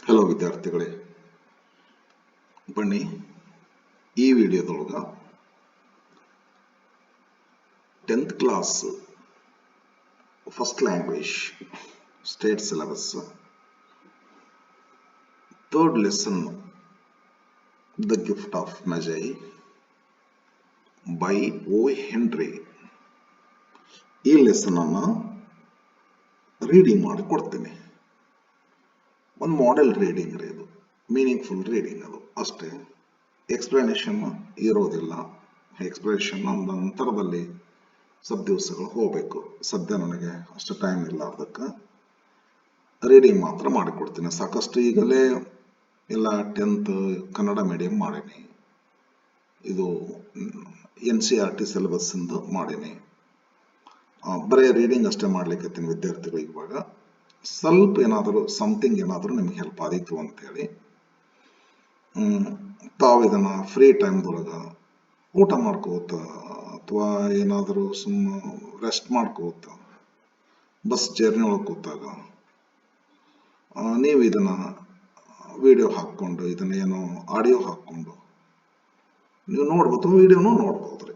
Hello ವಿದ್ಯಾರ್ಥಿಗಳೇ, ಬನ್ನಿ ಈ ವಿಡಿಯೋದೊಳಗ 10th class first language state syllabus third lesson the gift of Magi by O Henry ಈ lesson ಅನ್ನ ರೀಡಿಂಗ್ ಮಾಡಿ ಕೊಡ್ತೀನಿ. ಒಂದು ಮಾಡೆಲ್ ರೀಡಿಂಗ್ ರೀ, ಇದು ಮೀನಿಂಗ್ಫುಲ್ ರೀಡಿಂಗ್ ಅದು ಅಷ್ಟೇ. ಎಕ್ಸ್ಪ್ಲನೇಷನ್ ಇರೋದಿಲ್ಲ. ಎಕ್ಸ್ಪ್ಲನೇಷನ್ ನಂತರದಲ್ಲಿ ಸ್ವಲ್ಪ ದಿವಸಗಳು ಹೋಗಬೇಕು. ಸದ್ಯ ನನಗೆ ಅಷ್ಟು ಟೈಮ್ ಇಲ್ಲ, ಅದಕ್ಕೆ ರೀಡಿಂಗ್ ಮಾತ್ರ ಮಾಡಿಕೊಡ್ತೀನಿ. ಸಾಕಷ್ಟು ಈಗಲೇ ಎಲ್ಲ 10th ಕನ್ನಡ ಮೀಡಿಯಂ ಮಾಡೀನಿ, ಇದು NCERT ಸಿಲೆಬಸ್ ಇಂದ ಮಾಡೀನಿ. ಬರೀ ರೀಡಿಂಗ್ ಅಷ್ಟೇ ಮಾಡ್ಲಿಕ್ಕೆ ವಿದ್ಯಾರ್ಥಿಗಳಿಗೆ. ಇವಾಗ ಸ್ವಲ್ಪ ಏನಾದರೂ ಸಮಥಿಂಗ್ ಏನಾದರೂ ನಿಮ್ಗೆ ಹೆಲ್ಪ್ ಆದೀತು ಅಂತೇಳಿ ತಾವು ಇದನ್ನ ಫ್ರೀ ಟೈಮ್ದೊಳಗ ಊಟ ಮಾಡ್ಕೋತ ಅಥವಾ ಏನಾದರೂ ಸುಮ್ಮ ರೆಸ್ಟ್ ಮಾಡ್ಕೋತ ಬಸ್ ಜರ್ನಿ ಒಳಗೆ ಕೂತಾಗ ನೀವು ಇದನ್ನ ವಿಡಿಯೋ ಹಾಕ್ಕೊಂಡು ಇದನ್ನ ಏನೋ ಆಡಿಯೋ ಹಾಕ್ಕೊಂಡು ನೀವು ನೋಡ್ಬೋದು, ವಿಡಿಯೋನು ನೋಡ್ಬೋದ್ರಿ.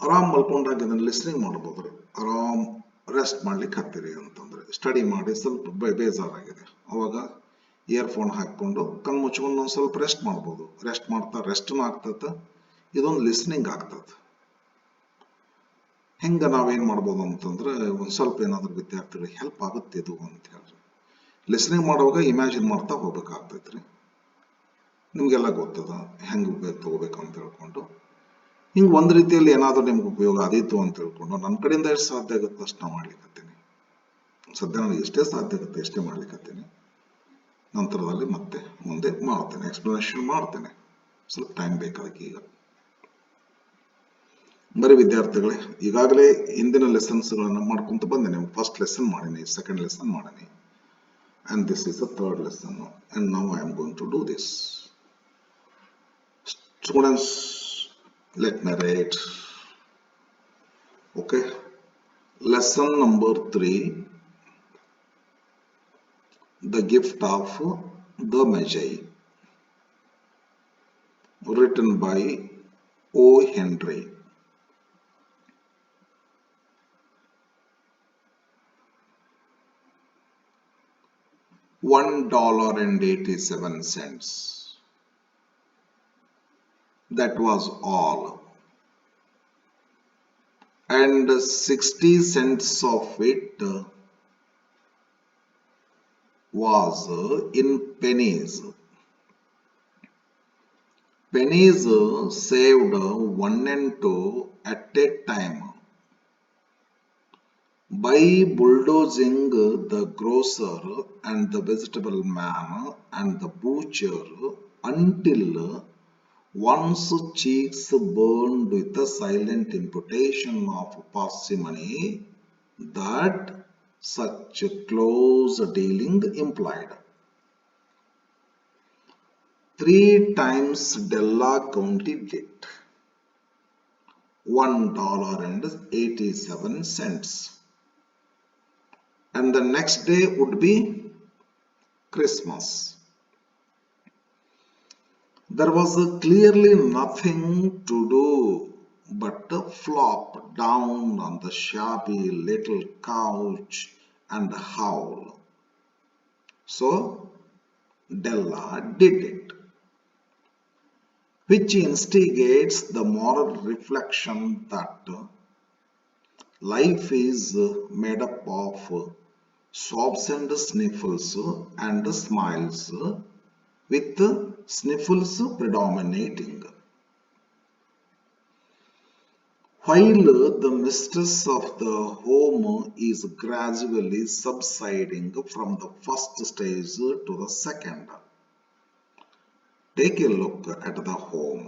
ಆರಾಮ್ ಮಲ್ಕೊಂಡಾಗ ಇದನ್ನ ಲಿಸ್ನಿಂಗ್ ಮಾಡ್ಬೋದ್ರಿ. ಆರಾಮ್ ರೆಸ್ಟ್ ಮಾಡ್ಲಿಕ್ಕೆ ಹತ್ತಿರಿ ಅಂತಂದ್ರೆ, ಸ್ಟಡಿ ಮಾಡಿ ಸ್ವಲ್ಪ ಬೇಜಾರಾಗಿದೆ ಅವಾಗ ಇಯರ್ಫೋನ್ ಹಾಕೊಂಡು ಕಣ್ಣು ಮುಚ್ಕೊಂಡು ಒಂದು ಸ್ವಲ್ಪ ರೆಸ್ಟ್ ಮಾಡ್ಬೋದು. ರೆಸ್ಟ್ ಮಾಡ್ತಾ ರೆಸ್ಟ್ನು ಆಗ್ತದೆ, ಇದೊಂದು ಲಿಸ್ನಿಂಗ್ ಆಗ್ತದೆ. ಹೆಂಗ ನಾವೇನ್ ಮಾಡ್ಬೋದು ಅಂತಂದ್ರೆ, ಒಂದು ಸ್ವಲ್ಪ ಏನಾದ್ರೂ ವಿದ್ಯಾರ್ಥಿಗಳಿಗೆ ಹೆಲ್ಪ್ ಆಗುತ್ತೆ ಇದು ಅಂತ ಹೇಳ್ರಿ. ಲಿಸ್ನಿಂಗ್ ಮಾಡುವಾಗ ಇಮ್ಯಾಜಿನ್ ಮಾಡ್ತಾ ಹೋಗ್ಬೇಕಾಗ್ತೈತ್ರಿ. ನಿಮ್ಗೆಲ್ಲ ಗೊತ್ತದ ಹೆಂಗ್ ತಗೋಬೇಕು ಅಂತ ಹೇಳ್ಕೊಂಡು, ಹಿಂಗೆ ಒಂದು ರೀತಿಯಲ್ಲಿ ಏನಾದರೂ ನಿಮ್ಗೆ ಉಪಯೋಗ ಆದೀತು ಅಂತ ಹೇಳ್ಕೊಂಡು ನನ್ನ ಕಡೆಯಿಂದ ಎಷ್ಟು ಸಾಧ್ಯ ಆಗುತ್ತೆ ಅಷ್ಟು ನಾ ಮಾಡ್ಲಿಕ್ಕತ್ತೀನಿ. ಸದ್ಯ ನನಗೆ ಎಷ್ಟೇ ಸಾಧ್ಯ ಆಗುತ್ತೆ ಎಷ್ಟೇ ಮಾಡ್ಲಿಕ್ಕತ್ತೀನಿ. ನಂತರದಲ್ಲಿ ಮತ್ತೆ ಮುಂದೆ ಮಾಡ್ತೇನೆ, ಎಕ್ಸ್ಪ್ಲನೇಷನ್ ಮಾಡ್ತೇನೆ. ಸ್ವಲ್ಪ ಟೈಮ್ ಬೇಕಾಗಿ ಈಗ. ಬರೀ ವಿದ್ಯಾರ್ಥಿಗಳೇ, ಈಗಾಗಲೇ ಹಿಂದಿನ ಲೆಸನ್ಸ್ಗಳನ್ನು ಮಾಡ್ಕೊಂತ ಬಂದೇನೆ. ಫಸ್ಟ್ ಲೆಸನ್ ಮಾಡೀನಿ, ಸೆಕೆಂಡ್ ಲೆಸನ್ ಮಾಡೀನಿ, and this is the third lesson, and now I am going to do this. Students, let me read. Okay, lesson number 3, the gift of the Magi, written by O. Henry. $1.87. That was all, and 60 cents of it was in pennies. Pennies saved 1 and 2 at a time by bulldozing the grocer and the vegetable man and the butcher until one's cheeks burned with a silent imputation of parsimony that such close dealing implied. 3 times Della counted it, $1.87. And the next day would be Christmas. There was clearly nothing to do but flop down on the shabby little couch and howl. So Della did it, which instigates the moral reflection that life is made up of sobs and sniffles and smiles, with sniffles predominating. While the mistress of the home is gradually subsiding from the first stage to the second. Take a look at the home.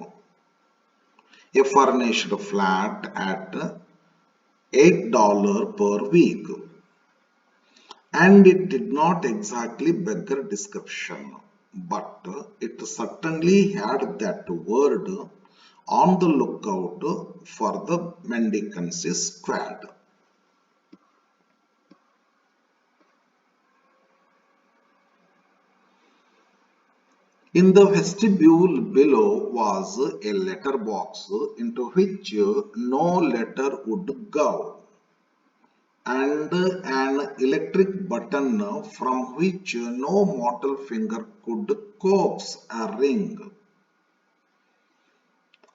A furnished flat at $8 per week. And it did not exactly beggar description, but it certainly had that word on the lookout for the mendicancy squad. In the vestibule below was a letter box into which no letter would go, and an electric button from which no mortal finger could coax a ring.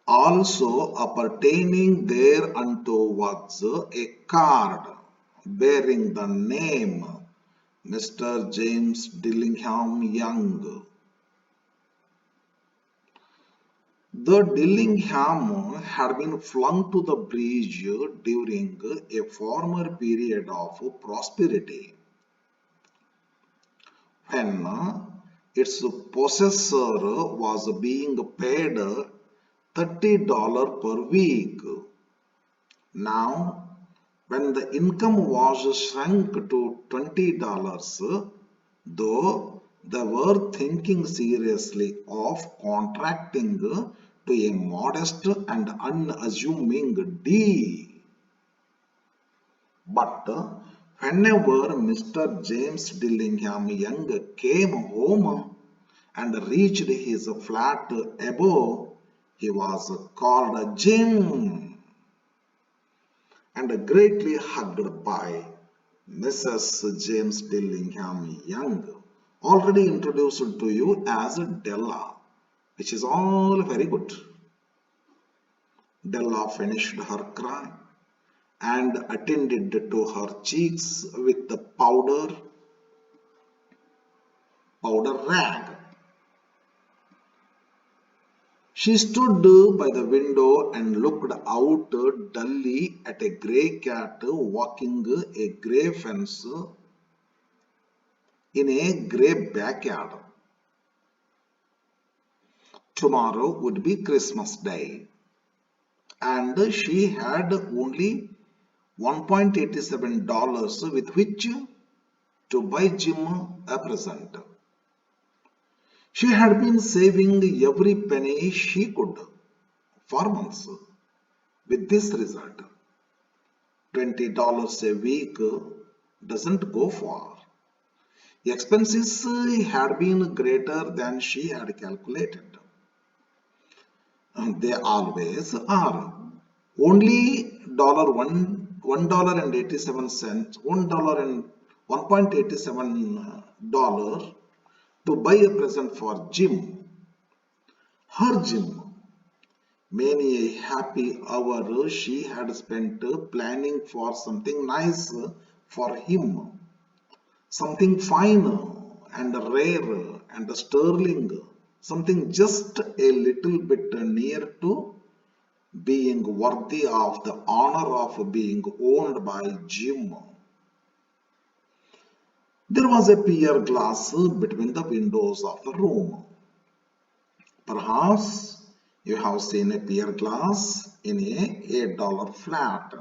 Also appertaining thereunto was a card bearing the name Mr. James Dillingham Young. The Dillingham had been flung to the bridge during a former period of prosperity, when its possessor was being paid $30 per week. Now, when the income was shrunk to $20, though they were thinking seriously of contracting to a modest and unassuming D. But whenever Mr. James Dillingham Young came home and reached his flat above, he was called Jim and greatly hugged by Mrs. James Dillingham Young, already introduced to you as Della, which is all very good. Della finished her cry and attended to her cheeks with the powder rag. She stood by the window and looked out dully at a grey cat walking a grey fence in a grey backyard. Tomorrow would be Christmas Day, and she had only $1.87 with which to buy Jim a present. She had been saving every penny she could for months, with this result. $20 a week doesn't go far. Expenses had been greater than she had calculated. They always are. Only $1.87, $1.87 to buy a present for Jim, her Jim. Many a happy hour she had spent planning for something nice for him, something fine and rare and sterling, something just a little bit near to being worthy of the honor of being owned by Jim. There was a pier glass between the windows of the room. Perhaps you have seen a pier glass in a $8 flat.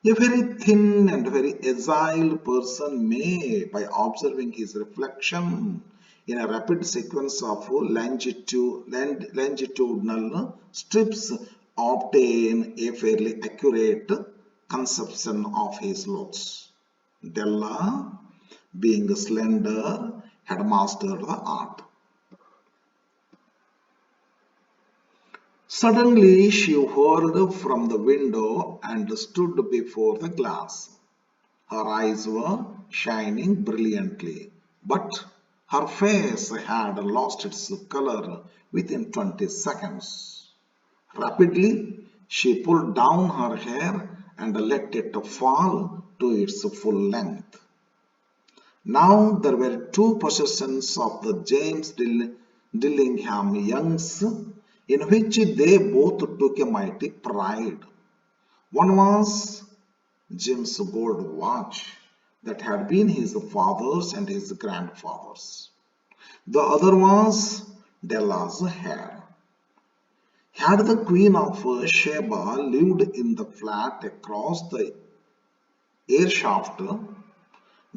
A very thin and very agile person may, by observing his reflection in a rapid sequence of longitudinal strips, obtain a fairly accurate conception of his looks. Della, being slender, had mastered the art. Suddenly she whirled from the window and stood before the glass. Her eyes were shining brilliantly, but her face had lost its color within 20 seconds. Rapidly, she pulled down her hair and let it fall to its full length. Now there were two possessions of the James Dillingham Youngs in which they both took a mighty pride. One was Jim's gold watch that had been his father's and his grandfather's. The other was Della's hair. Had the Queen of Sheba lived in the flat across the air shaft,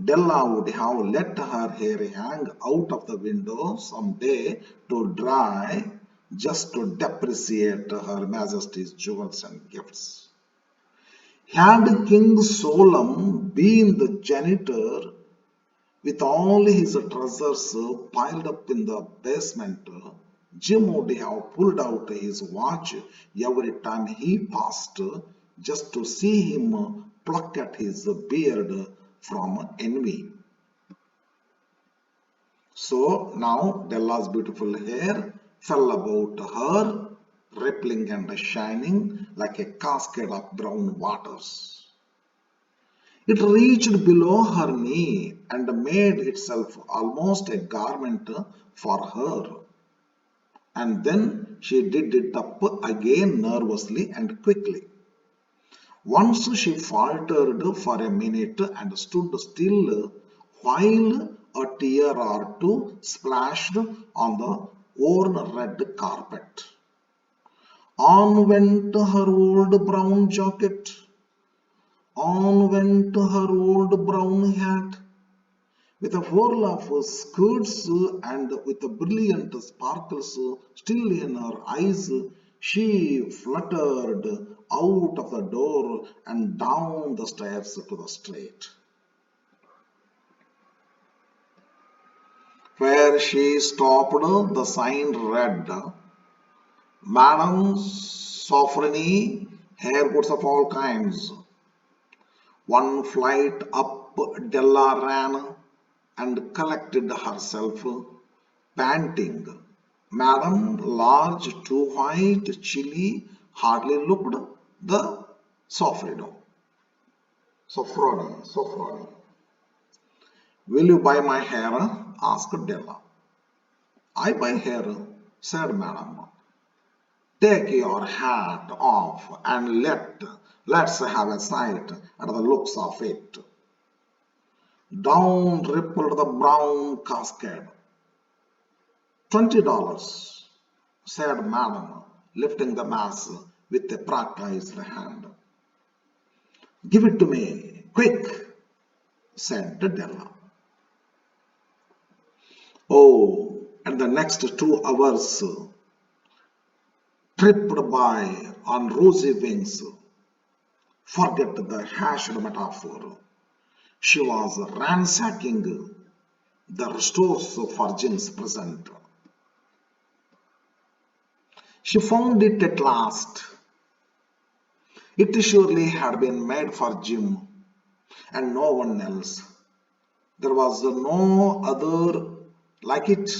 Della would have let her hair hang out of the window some day to dry, just to depreciate Her Majesty's jewels and gifts. Had King Solomon been the janitor With all his treasures piled up in the basement, Jim would have pulled out his watch every time he passed just to see him pluck at his beard from envy. So now Della's beautiful hair fell about her, rippling and shining like a cascade of brown waters. It reached below her knee and made itself almost a garment for her. And then she did it up again nervously and quickly. Once she faltered for a minute and stood still while a tear or two splashed on the worn red carpet. On went her old brown jacket. On went her old brown hat. With a whirl of skirts and with the brilliant sparkles still in her eyes, she fluttered out of the door and down the stairs to the street, where she stopped. The sign read, Madam Sophronie, hair goods of all kinds. One flight up Della ran and collected herself, panting. Madam, large, too white, chilly, hardly looked the Sophronie. Sophronie. Will you buy my hair? Asked Della. I buy hair, said Madam. Take your hat off and let's have a sight at the looks of it. Down rippled the brown cascade. $20, said Madam, lifting the mass with a practiced hand. Give it to me, quick, said Della. Oh, and the next 2 hours tripped by on rosy wings. Forget the hashed metaphor. She was ransacking the stores for Jim's present. She found it at last. It surely had been made for Jim and no one else. There was no other like it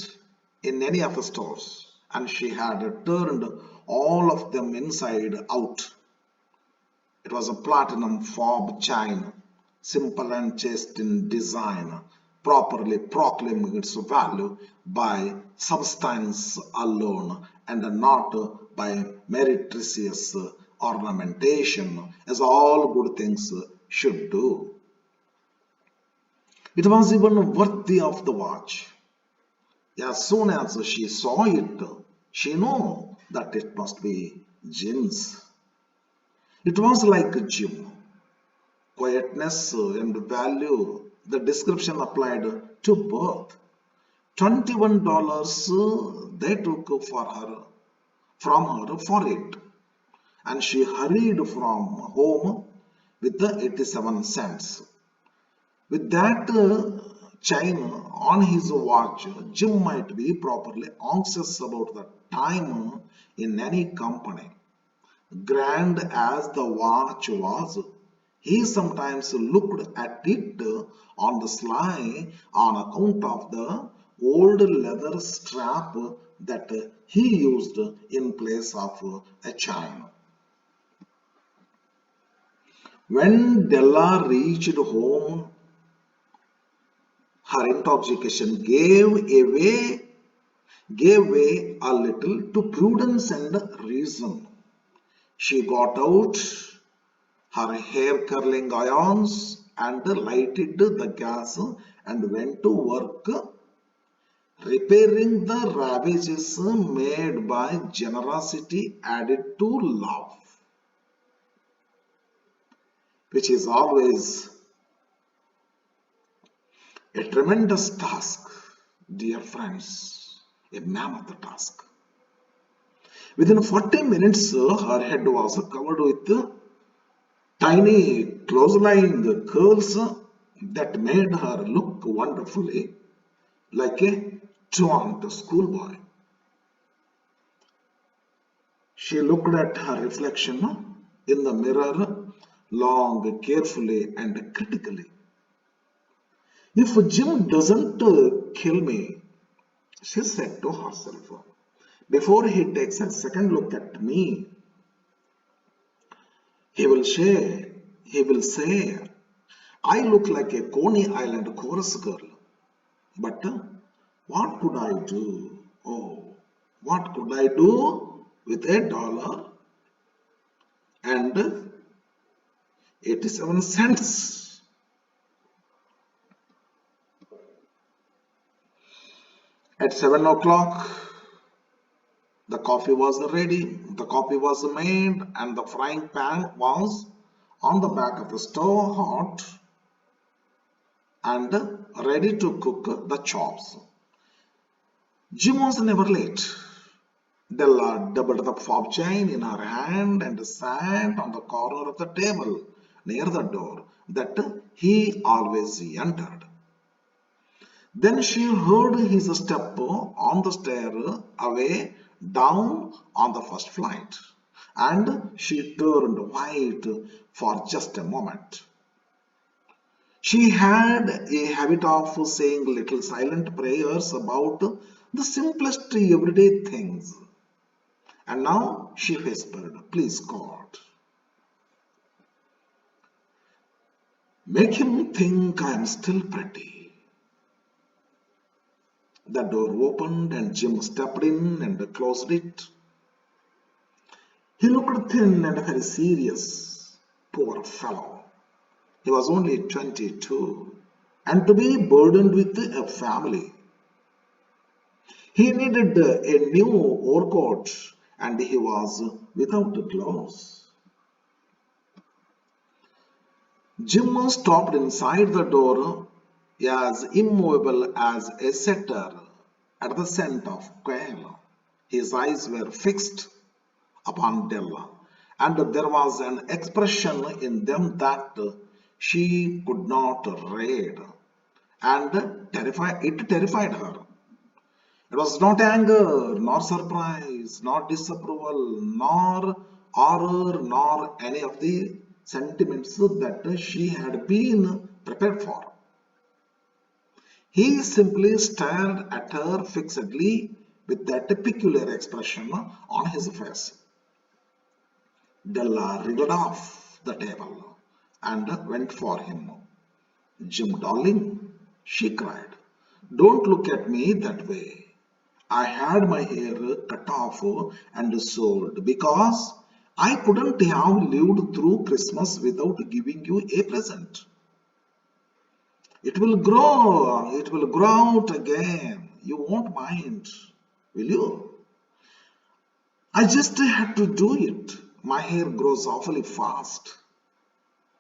in any of the stores, and she had turned all of them inside out. It was a platinum fob chain, simple and chaste in design, properly proclaiming its value by substance alone and not by meretricious ornamentation, as all good things should do. It was even worthy of the watch. As soon as she saw it, she knew that it must be Jim's. It was like Jim. Quietness and value, the description applied to both. $21 they took from her for it, and she hurried from home with the 87 cents. With that chain on his watch, Jim might be properly anxious about the time in any company. Grand as the watch was, he sometimes looked at it on the sly on account of the old leather strap that he used in place of a chain. When Della reached home, her intoxication gave way a little to prudence and reason. She got out her hair curling irons and lighted the gas and went to work repairing the ravages made by generosity added to love, which is always a tremendous task, dear friends, a mammoth task. Within 40 minutes, her head was covered with tiny close-lying curls that made her look wonderfully like a truant schoolboy. She looked at her reflection in the mirror long, carefully, and critically. If Jim doesn't kill me, she said to herself, before he takes a second look at me, he will say, I look like a Coney Island chorus girl. But what could I do? Oh, what could I do with $1 and 87 cents? At 7 o'clock, the coffee was ready, the coffee was made, and the frying pan was on the back of the stove hot and ready to cook the chops. Jim was never late. Della doubled the fob chain in her hand and sat on the corner of the table near the door that he always entered. Then she heard his step on the stair away down on the first flight, and she turned white for just a moment. She had a habit of saying little silent prayers about the simplest everyday things. And now she whispered, please God, make him think I am still pretty. The door opened and Jim stepped in and closed it. He looked thin and very serious. Poor fellow. He was only 22 and to be burdened with a family. He needed a new overcoat and he was without gloves. Jim stopped inside the door as immovable as a setter at the scent of quail. His eyes were fixed upon Della, and there was an expression in them that she could not read, and it terrified her. It was not anger, nor surprise, nor disapproval, nor horror, nor any of the sentiments that she had been prepared for. He simply stared at her fixedly with that peculiar expression on his face. Della wriggled off the table and went for him. Jim, darling, she cried, don't look at me that way. I had my hair cut off and sold because I couldn't have lived through Christmas without giving you a present. It will grow out again. You won't mind, will you? I just had to do it. My hair grows awfully fast.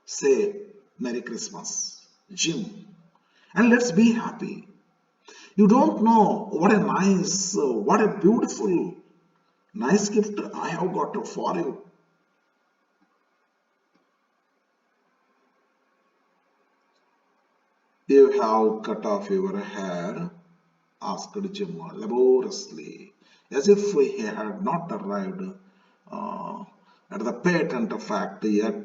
Say Merry Christmas, Jim, and let's be happy. You don't know what a beautiful, nice gift I have got for you. You have cut off your hair, asked Jim laboriously, as if he had not arrived uh, at the patent fact yet,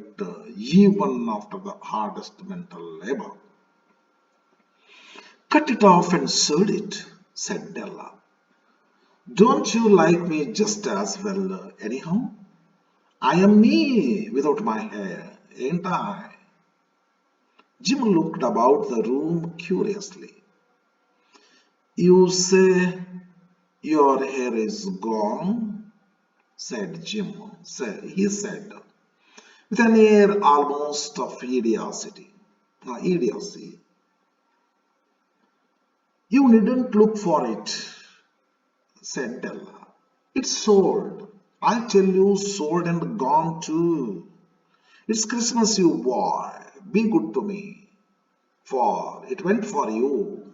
even after the hardest mental labor. Cut it off and sewed it, said Della. Don't you like me just as well, anyhow? I am me without my hair, ain't I? Jim looked about the room curiously. You say your hair is gone? Said Jim. He said, with an air almost of idiocy. You needn't look for it, said Della. It's sold. I tell you, sold and gone too. It's Christmas, you boy. Be good to me, for it went for you.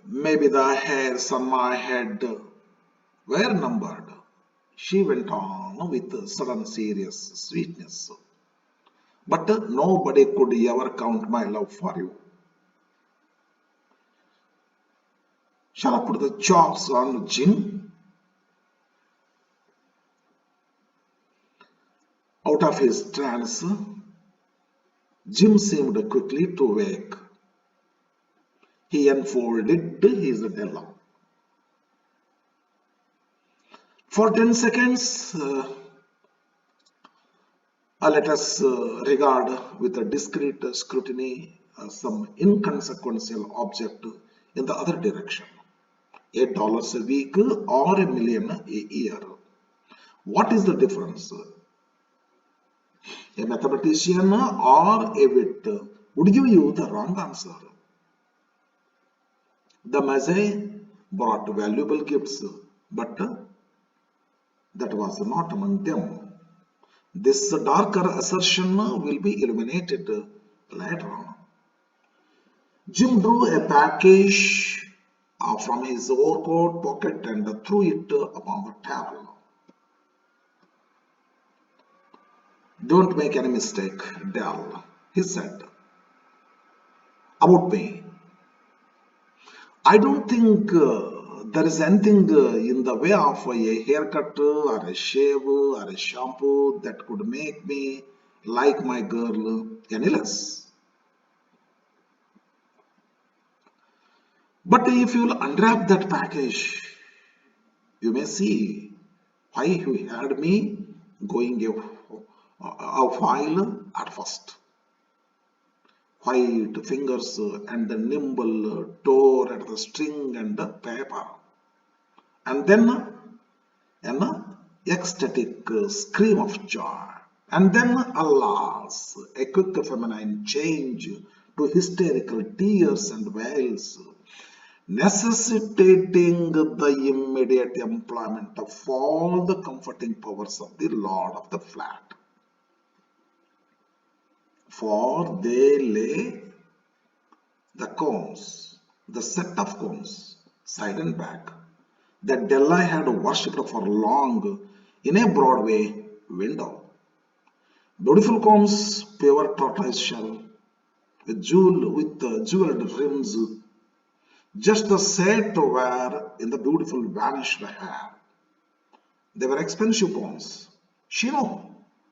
Maybe the hairs on my head were numbered, she went on with sudden serious sweetness. But nobody could ever count my love for you. Shall I put the chops on Jim? Out of his trance, Jim seemed quickly to wake. He unfolded his Della. For 10 seconds, let us regard with a discreet scrutiny some inconsequential object in the other direction. $8 a week or a million a year. What is the difference? A mathematician or a wit would give you the wrong answer. The Magi brought valuable gifts, but that was not among them. This darker assertion will be illuminated later on. Jim drew a package from his overcoat pocket and threw it upon the table. Don't make any mistake, Dell, he said. About me. I don't think there is anything in the way of a haircut or a shave or a shampoo that could make me like my girl any less. But if you'll unwrap that package, you may see why he had me going a while at first. White fingers and the nimble tore at the string and the paper. And then an ecstatic scream of joy. And then, alas, a quick feminine change to hysterical tears and wails, necessitating the immediate employment of all the comforting powers of the lord of the flat. For they lay the combs, the set of combs, side and back, that Della had worshipped for long in a Broadway window. Beautiful combs, pure tortoise shell, with jeweled rims, just the set to wear in the beautiful vanished hair. They were expensive combs, she knew,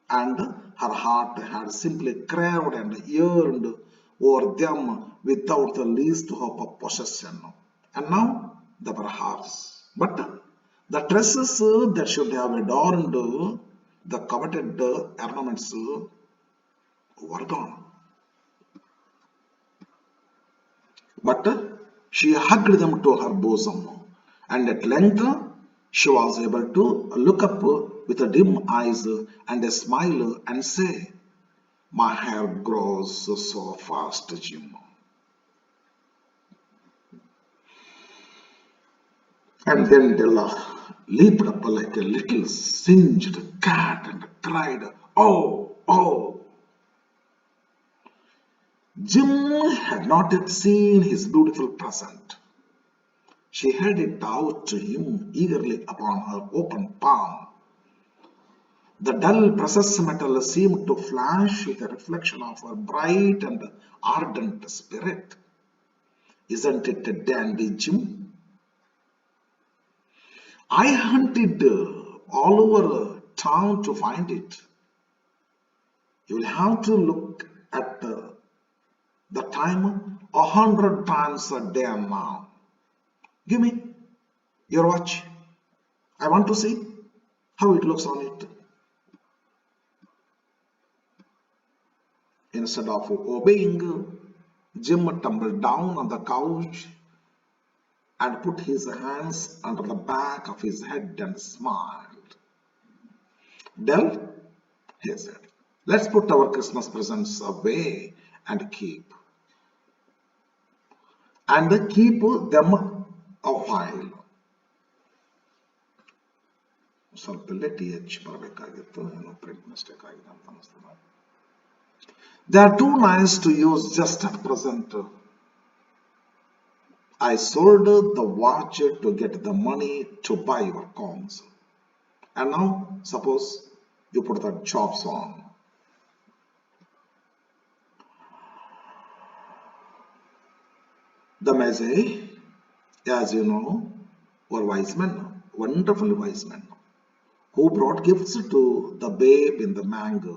and her heart had simply craved and yearned over them without the least hope of possession. And now they were hers. But the tresses that should have adorned the coveted ornaments were gone. But she hugged them to her bosom, and at length she was able to look up with a dim eyes and a smile and say, "My hair grows so fast, Jim." And then Della leaped up like a little singed cat and cried, "Oh, oh!" Jim had not yet seen his beautiful present. She held it out to him eagerly upon her open palm. The dull precious metal seemed to flash with a reflection of her bright and ardent spirit. "Isn't it a dandy, Jim? I hunted all over town to find it. You'll have to look at the time 100 times a day now. Give me your watch. I want to see how it looks on it." Instead of obeying, Jim tumbled down on the couch and put his hands under the back of his head and smiled. "Dell," he said, "let's put our Christmas presents away and keep them a while." ಸ್ವಲ್ಪ ಇಲ್ಲೇ TH ಬರಬೇಕಾಗಿತ್ತು, ಏನೋ print mistake ಆಗಿದೆ ಅಂತ ಅನಿಸ್ತದೆ. "They are too nice to use just at present. I sold the watch to get the money to buy your combs. And now, suppose you put the chops on." The Magi, as you know, were wise men, wonderful wise men, who brought gifts to the babe in the manger.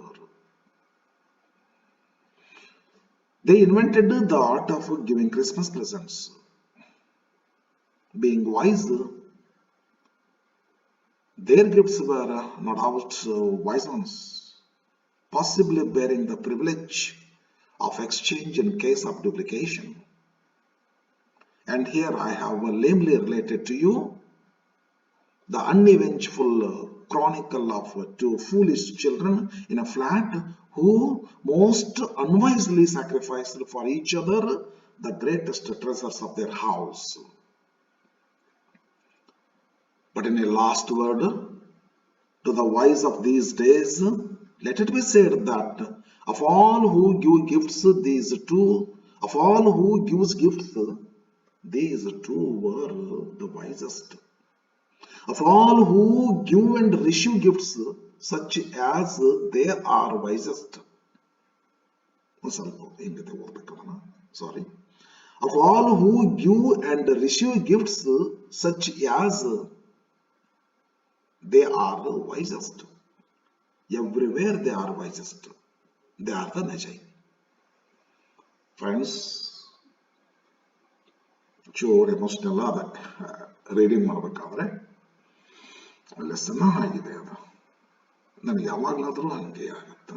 They invented the art of giving Christmas presents. Being wise, their gifts were no doubt wise ones, possibly bearing the privilege of exchange in case of duplication. And here I have lamely related to you the uneventful chronicle of two foolish children in a flat who most unwisely sacrificed for each other the greatest treasures of their house. But in a last word to the wise of these days, let it be said that of all who give gifts, of all who gives gifts, these two were the wisest. Of all who give and receive gifts, such as they are wisest. Sorry. Of all who give and receive gifts, such as they are the wisest. Everywhere they are wisest. They are the Magi. Friends, ಚೂರು emotional ಆದ reading ಮಾಡಬೇಕಾದ್ರೆ lesson ಆಗಿದೆ ಅದು. ನನಗೆ ಯಾವಾಗಲಾದರೂ ಹಂಗೆ ಆಗುತ್ತೆ.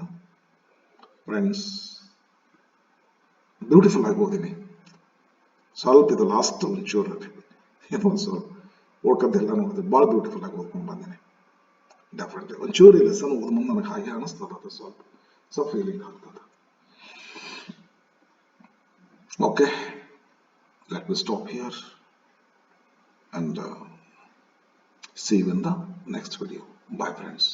Friends, beautiful ಆಗಿ ಓದಿನಿ. ಸ್ವಲ್ಪ ಇದು ಲಾಸ್ಟ್ ಒಂಚೂರು ಏನೋ ಓದ್ಕದ್ದೆಲ್ಲ ನೋಡಿದೆ, ಭಾಳ ಬ್ಯೂಟಿಫುಲ್ ಆಗಿ ಓದ್ಕೊಂಡು ಬಂದಿನಿ. ಡೆಫಿನೆಟ್ಲಿ ಒಂಚೂರು ಈ ಲೆಸನ್ ಓದ್ ಮುಂದೆ ನನಗೆ ಹಾಗೆ ಅನಿಸ್ತದ, ಅದು ಸ್ವಲ್ಪ ಫೀಲಿಂಗ್ ಆಗ್ತದೆ. Okay, let me stop here and see you in the next video. Bye friends.